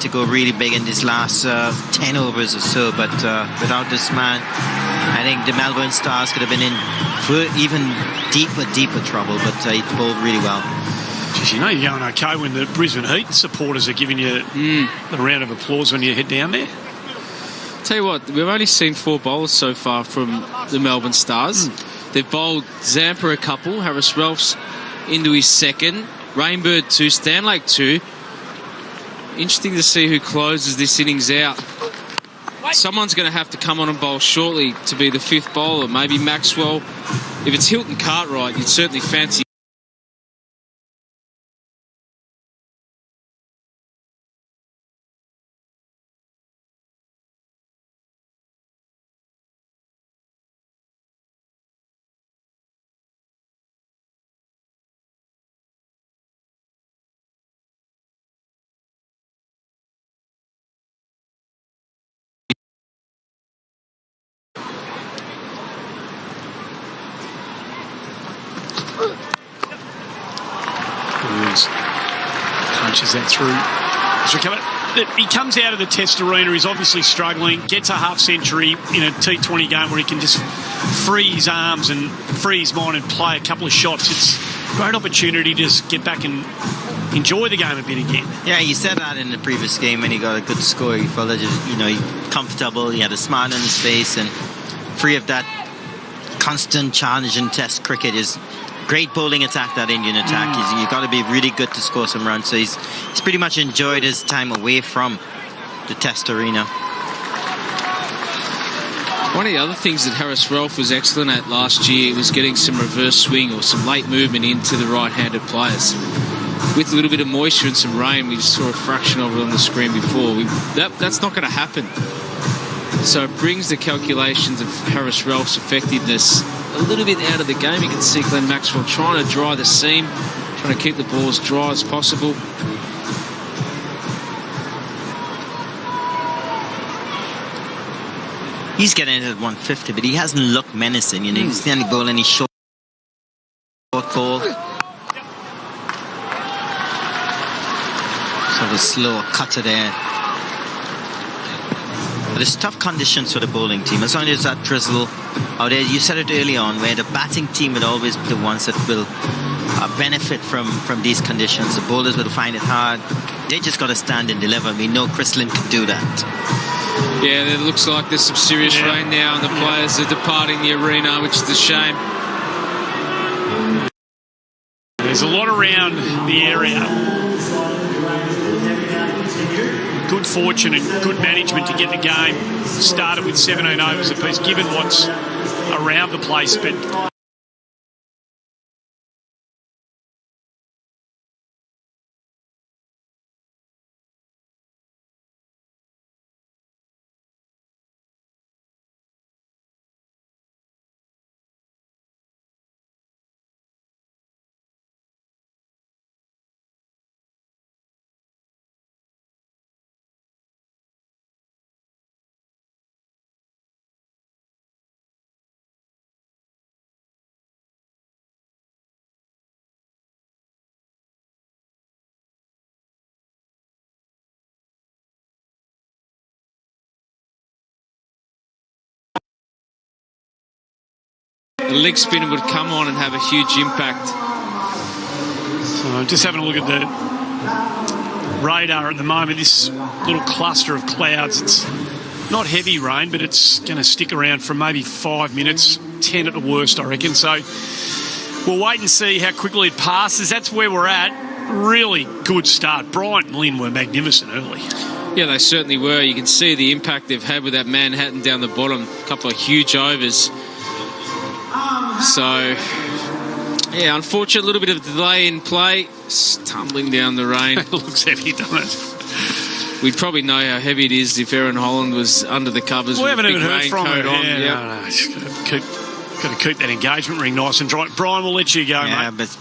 to go really big in these last 10 overs or so, but without this man, I think the Melbourne Stars could have been in for even deeper trouble, but he bowled really well. Jeez, you know you're going okay when the Brisbane Heat supporters are giving you the round of applause when you head down there. Tell you what, we've only seen 4 bowlers so far from the Melbourne Stars. They've bowled Zampa a couple, Harris Ralphs into his second, Rainbird 2, Stanlake 2. Interesting to see who closes this innings out. Someone's going to have to come on and bowl shortly to be the 5th bowler. Maybe Maxwell. If it's Hilton Cartwright, you'd certainly fancy. Punches that through. He comes out of the Test arena. He's obviously struggling. Gets a half-century in a T20 game where he can just free his arms and free his mind and play a couple of shots. It's a great opportunity to just get back and enjoy the game a bit again. Yeah, he said that in the previous game when he got a good score. He felt that, you know, comfortable. He had a smile on his face and free of that constant challenge in Test cricket. Is great bowling attack, that Indian attack. You've got to be really good to score some runs. So he's pretty much enjoyed his time away from the Test arena. One of the other things that Harris Ralph was excellent at last year was getting some reverse swing or some late movement into the right-handed players. With a little bit of moisture and some rain, we just saw a fraction of it on the screen before. That's not going to happen. So it brings the calculations of Harris Ralph's effectiveness a little bit out of the game. You can see Glenn Maxwell trying to dry the seam, trying to keep the ball as dry as possible. He's getting it at 150, but he hasn't looked menacing. You know, he's only bowling any short ball. Sort of a slower cutter there. But it's tough conditions for the bowling team. As long as that drizzle out there, you said it early on, where the batting team will always be the ones that will benefit from these conditions. The bowlers will find it hard. They just got to stand and deliver. We know Chris Lynn can do that. Yeah, it looks like there's some serious rain now, and the players are departing the arena, which is a shame. There's a lot around the area. Good fortune and good management to get the game started with 17 overs apiece, given what's around the place. But The leg spinner would come on and have a huge impact. So just having a look at the radar at the moment, this little cluster of clouds, it's not heavy rain, but it's going to stick around for maybe 5 minutes, 10 at the worst, I reckon. So we'll wait and see how quickly it passes. That's where we're at. Really good start. Bryant and Lynn were magnificent early. Yeah, they certainly were. You can see the impact they've had with that Manhattan down the bottom. A couple of huge overs. So, yeah, unfortunate, a little bit of delay in play. It's tumbling down the rain. It looks heavy, doesn't it? We'd probably know how heavy it is if Aaron Holland was under the covers. We haven't even heard from her. On. Yeah, no. Got to keep that engagement ring nice and dry. Brian, we'll let you go, mate. But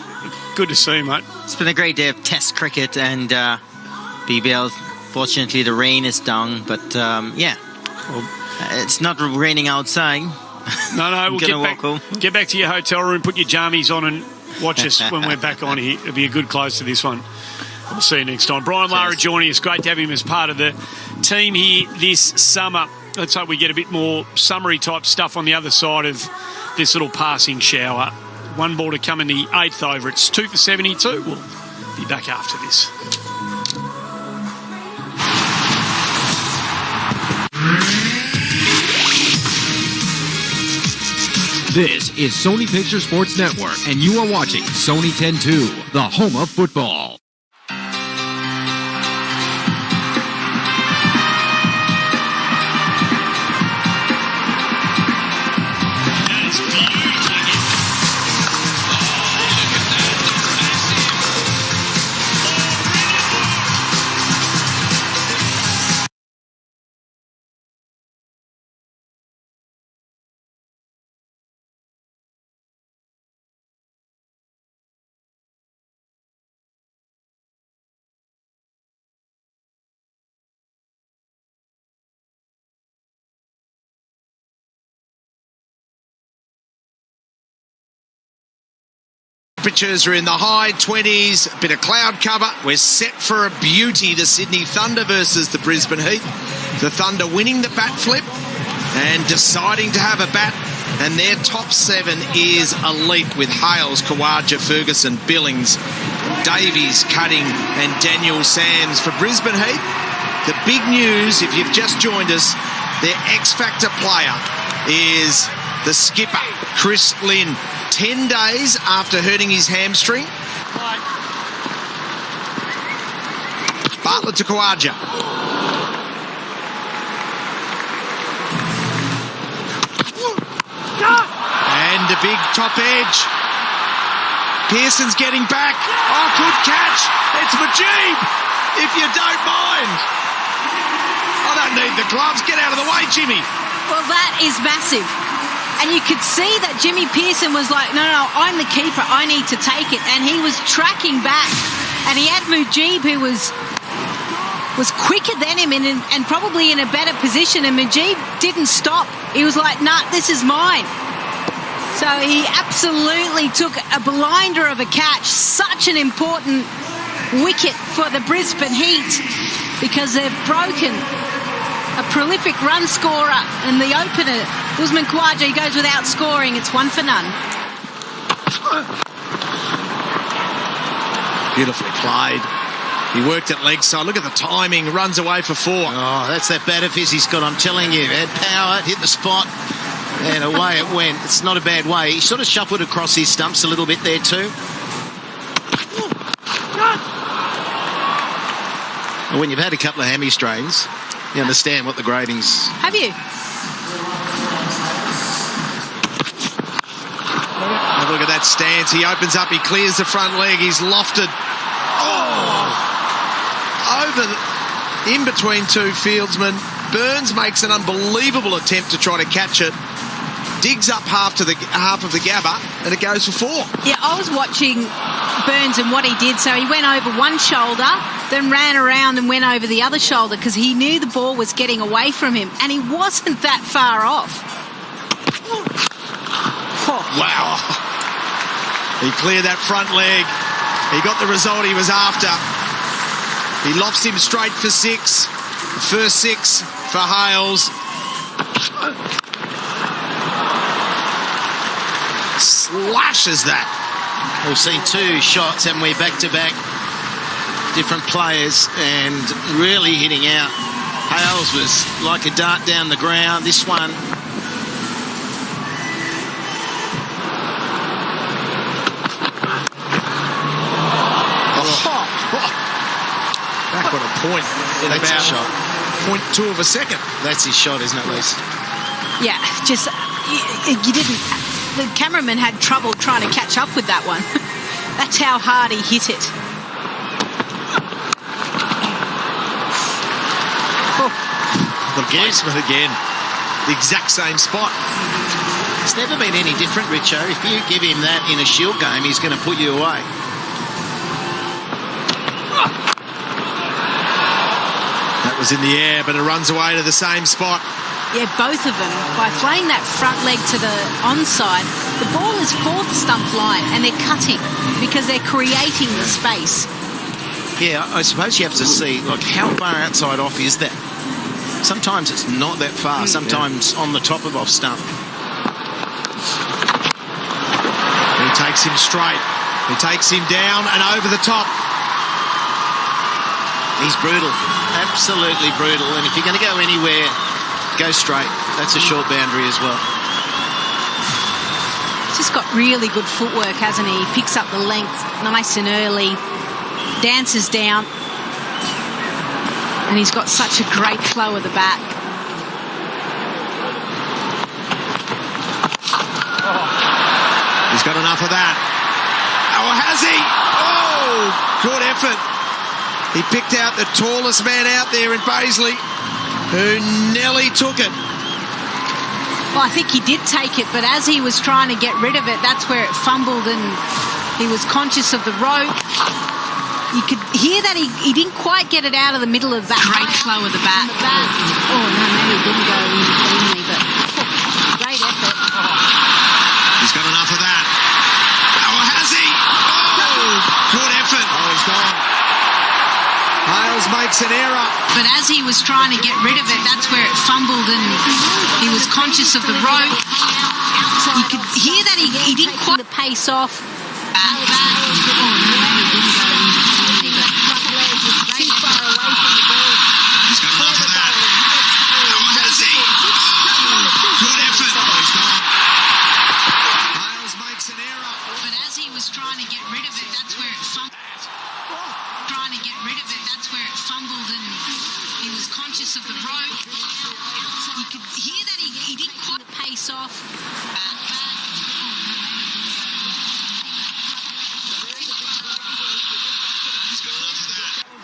good to see you, mate. It's been a great day of Test cricket and BBL. Fortunately, the rain is down, but yeah, it's not raining outside. No, we'll get back to your hotel room, put your jammies on and watch us when we're back on here. It'll be a good close to this one. We'll see you next time. Brian Lara joining us. Great to have him as part of the team here this summer. Let's hope we get a bit more summary type stuff on the other side of this little passing shower. One ball to come in the 8th over. It's 2 for 72. We'll be back after this. This is Sony Picture Sports Network, and you are watching Sony 10-2, the home of football. Temperatures are in the high 20s, a bit of cloud cover. We're set for a beauty, the Sydney Thunder versus the Brisbane Heat. The Thunder winning the bat flip and deciding to have a bat, and their top 7 is elite with Hales, Kawaja, Ferguson, Billings, Davies, Cutting and Daniel Sams. For Brisbane Heat, the big news, if you've just joined us, their X-Factor player is the skipper, Chris Lynn. 10 days after hurting his hamstring. Bartlett to Kawaja. And a big top edge. Pearson's getting back. Oh, good catch. It's Majib, if you don't mind. I don't need the gloves. Get out of the way, Jimmy. Well, that is massive. And you could see that Jimmy Pearson was like, no, I'm the keeper. I need to take it. And he was tracking back. And he had Mujib, who was quicker than him and probably in a better position. And Mujib didn't stop. He was like, nah, this is mine. So he absolutely took a blinder of a catch. Such an important wicket for the Brisbane Heat because they've broken a prolific run scorer and the opener, Usman Khawaja, goes without scoring. It's 1 for none. Beautifully played. He worked at leg side. Look at the timing. Runs away for 4. Oh, that's that bat of his he's got. I'm telling you, had power, hit the spot, and away it went. It's not a bad way. He sort of shuffled across his stumps a little bit there too. When you've had a couple of hammy strains, you understand what the grading's. Have you? Have a look at that stance. He opens up. He clears the front leg. He's lofted. Oh! In between 2 fieldsmen. Burns makes an unbelievable attempt to try to catch it. Digs up half of the gabba, and it goes for 4. Yeah, I was watching Burns and what he did. So he went over one shoulder, then ran around and went over the other shoulder because he knew the ball was getting away from him, and he wasn't that far off. Oh, wow. He cleared that front leg. He got the result he was after. He lofts him straight for 6. The first 6 for Hales. Slashes that. We've seen 2 shots, haven't we, back-to-back, different players, and really hitting out. Hales was like a dart down the ground. This one, Back on a point in that's about a shot. 0.2 of a second. That's his shot, isn't it, Lise? Yeah, just you didn't. The cameraman had trouble trying to catch up with that one. That's how hard he hit it. The placement again. The exact same spot. It's never been any different, Richo. If you give him that in a Shield game, he's going to put you away. That was in the air, but it runs away to the same spot. Yeah, both of them. By playing that front leg to the onside, the ball is 4th stump line and they're cutting because they're creating the space. Yeah, I suppose you have to see, like, how far outside off is that? Sometimes it's not that far, sometimes on the top of off stump. He takes him straight. He takes him down and over the top. He's brutal, absolutely brutal. And if you're going to go anywhere, go straight. That's a short boundary as well. He's just got really good footwork, hasn't he? He picks up the length nice and early, dances down, and he's got such a great flow of the bat. He's got enough of that. Oh, has he? Oh, good effort. He picked out the tallest man out there in Paisley, who nearly took it. Well, I think he did take it, but as he was trying to get rid of it, that's where it fumbled and he was conscious of the rope. You could hear that he didn't quite get it out of the middle of that great flow of the bat. Oh, no, maybe it didn't go in cleanly, but great effort. He's got enough of that. Oh, has he? Oh, good effort. Oh, he's gone. Hales makes an error. But as he was trying to get rid of it, that's where it fumbled and he was conscious of the rope. You could hear that he didn't quite the pace off.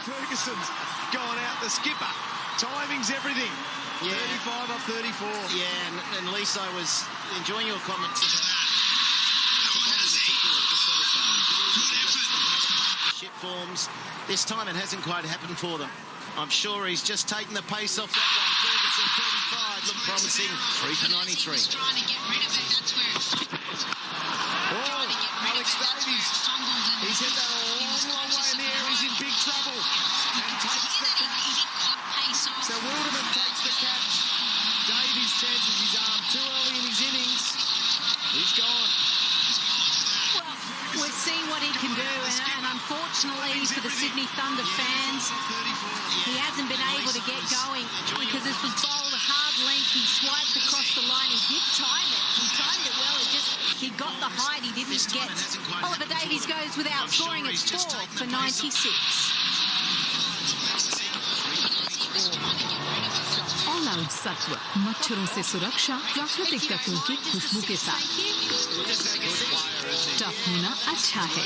Ferguson's gone out, the skipper. Timing's everything. Yeah. 35 off 34. Yeah, and Lisa, I was enjoying your comments about ship forms. This time it hasn't quite happened for them. I'm sure he's just taken the pace off that one. Ferguson 35, look promising. 3 for 93. Oh, Alex Davies. He's hit that a long way in the air. He's in big trouble. And takes the catch. So Wilderman takes the catch. Davies chances his arm too early in his innings. He's gone. Well, we've seen what he can do, and unfortunately for the Sydney Thunder fans, he hasn't been able to get going because this was bowled a hard length. He swiped across the line. He did time it. He timed it well. He got the height he didn't get. Oliver Davies goes without scoring. It's 4 for 96. All out सत्व मच्छरों से सुरक्षा प्राकृतिक तत्वों की खुशबू के साथ tough होना अच्छा है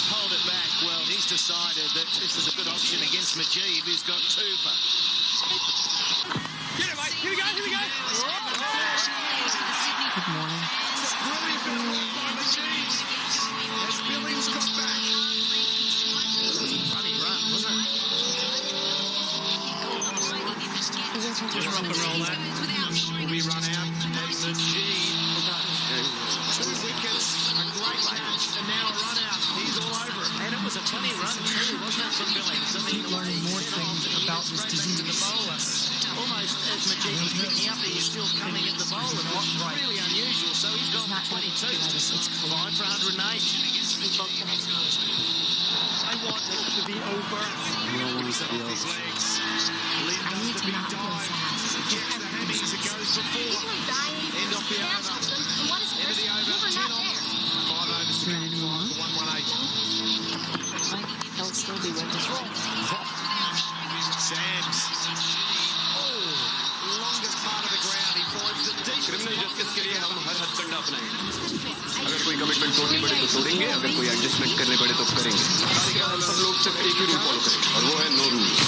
Hold it back. Well, he's decided that this is a good option against Majid, who's got 2 for. Get it, mate. Here we go, here we go. Good morning. It's a brilliant bit of work by Majid. As Billings got back. Funny run, wasn't it? Just rock and roll that. Will be run out. And Majid. 2 wickets, a great catch, and now a run out. He's all over it. And it was a funny run too, wasn't it, from Billings? I mean, Learning more things about this disease. almost as Majid was picking up, he's still coming at the bowl, and what's really unusual. So he's gone for 22. It's 5 for 108. I want it to be over. I need to not feel sad. Gets the Hemmings, it goes for 4. End off the over. End of the over, 10 off. 5 overs to go, 5 for 118. He'll still be with us. Sams. Oh, longest part of the ground. He finds the deep. Criminal justice के लिए हम हर हद तक अपनाएंगे अगर कोई commitment तोड़नी पड़े तो तोड़ेंगे अगर कोई एडजस्टमेंट करने पड़े तो करेंगे हम सब लोग सिर्फ एक ही रूल फॉलो करें और वो है नो रूल्स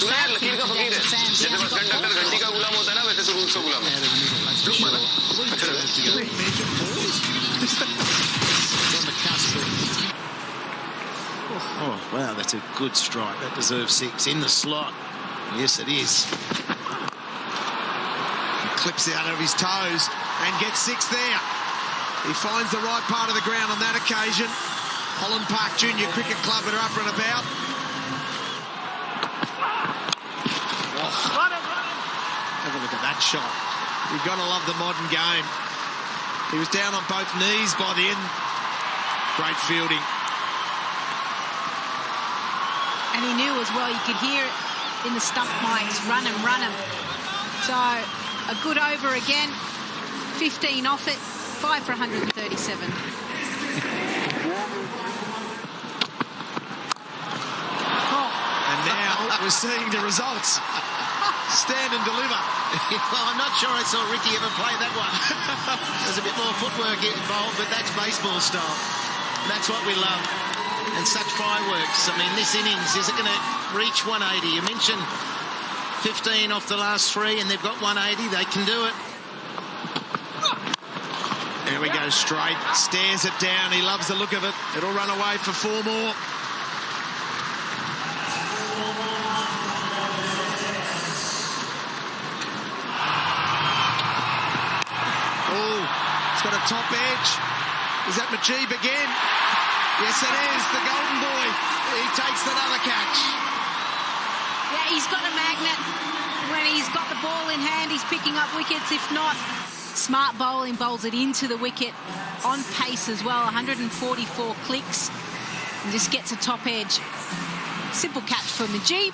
तू यार लकीर का फकीर है जैसे बस कंडक्टर घंटी का गुलाम होता है ना वैसे तो रूल्स का गुलाम है लुक माना अच्छा oh, wow, that's a good strike. That deserves 6 in the slot. Yes, it is. He clips out of his toes and gets 6 there. He finds the right part of the ground on that occasion. Holland Park Junior Cricket Club are up and about. Have a look at that shot. You've got to love the modern game. He was down on both knees by the end. Great fielding. And he knew as well, you could hear it in the stump mics, run him, run him. So a good over again, 15 off it, 5 for 137. And now we're seeing the results. Stand and deliver. Well, I'm not sure I saw Ricky ever play that one. There's a bit more footwork involved, but that's baseball style. That's what we love. And such fireworks. I mean, this innings, is it going to reach 180? You mentioned 15 off the last 3, and they've got 180. They can do it. There we go, straight. Stares it down. He loves the look of it. It'll run away for 4 more. Oh, it's got a top edge. Is that Majib again? Yes, it is. The golden boy. He takes another catch. Yeah, he's got a magnet. When he's got the ball in hand, he's picking up wickets. If not, smart bowling, bowls it into the wicket on pace as well. 144 clicks and just gets a top edge. Simple catch for Majib.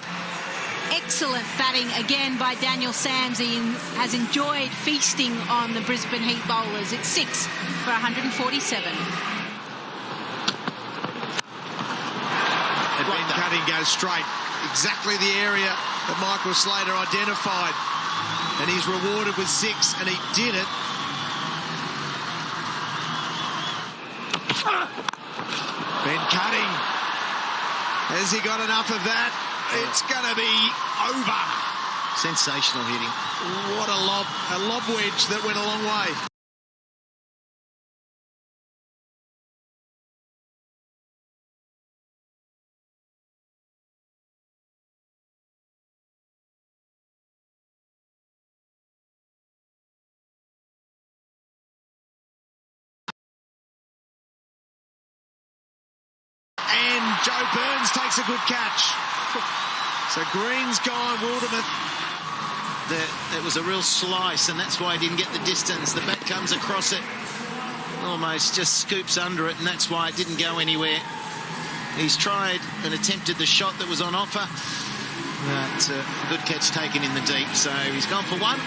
Excellent batting again by Daniel Sams. He has enjoyed feasting on the Brisbane Heat bowlers. It's 6 for 147. And Ben Cutting goes straight. Exactly the area that Michael Slater identified. And he's rewarded with 6, and he did it. Ben Cutting. Has he got enough of that? It's going to be over. Sensational hitting. What a lob wedge that went a long way. And Joe Burns takes a good catch. So Green's gone, Wildermuth. It was a real slice, and that's why he didn't get the distance. The bat comes across it, almost just scoops under it, and that's why it didn't go anywhere. He's tried and attempted the shot that was on offer, but a good catch taken in the deep. So he's gone for 1,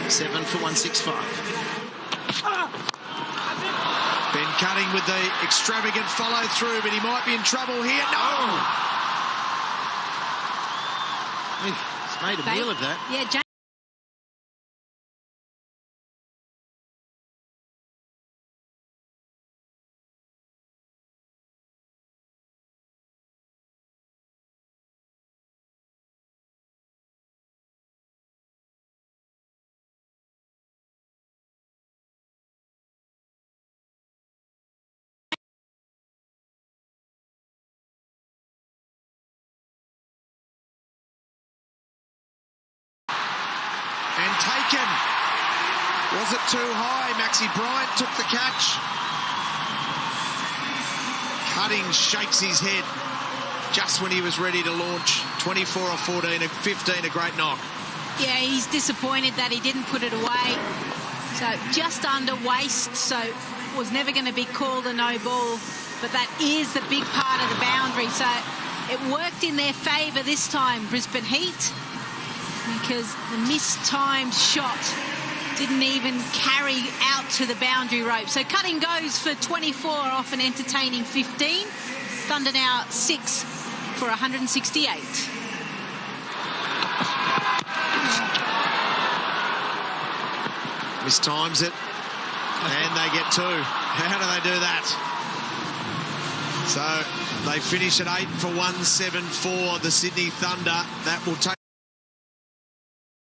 7 for 165. Ben Cutting with the extravagant follow through, but he might be in trouble here. No! He's made a meal of that. Yeah, And taken. Was it too high? Maxi Bryant took the catch. Cutting shakes his head just when he was ready to launch. 24 or 14, 15, a great knock. Yeah, he's disappointed that he didn't put it away. So just under waist, so was never going to be called a no ball. But that is the big part of the boundary. So it worked in their favour this time, Brisbane Heat, because the mistimed shot didn't even carry out to the boundary rope. So Cutting goes for 24 off an entertaining 15. Thunder now 6 for 168. Mistimes it, and they get 2. How do they do that? So they finish at 8 for 174, the Sydney Thunder. That will take